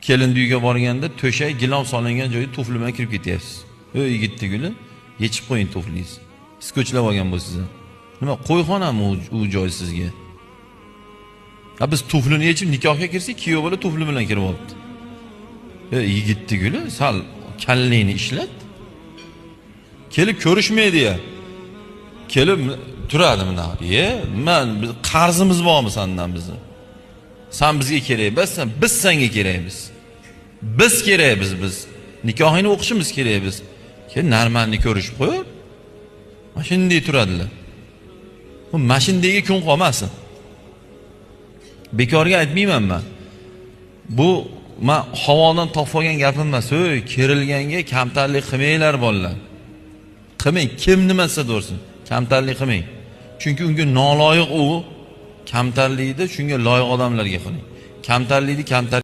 kelin uyga borganda to'shak gilam solingan joyga tufli bilan kirib ketyapsiz. Ey yigitni guli, yechib qo'ying tuflingizni. Sko'chlab olgan bo'lsiz. Nima qo'yxonami u joy sizga? Ha biz tuflini yechib nikohga kirsak, kuyov bola tufli bilan kirib olibdi. Ey yigitni guli, sal kallingni ishlat. Kelib ko'rishmaydi ya. Kelib turadi mana. Men qarzimiz bormi sendan bizni? Sen bizga kerak emassan, biz senga kerakmiz. Biz kerakmiz biz. Nikohini o'qishimiz kerak biz. Keyin normalni ko'rishib qo'yib, mashinada turadilar. Bu mashinadagi kun qolmasin. Bekorga aytmayman men. Bu men havodan topib olgan gapim emas. O'y, kerilganga kamtarlik qilmanglar bolalar. Qilmang, kim nima desa do'rsin, kamtarlik qilmang. Chunki unga noloyiq u. Kamtarlikni shunga loyiq odamlarga qiling. Kamtarlikni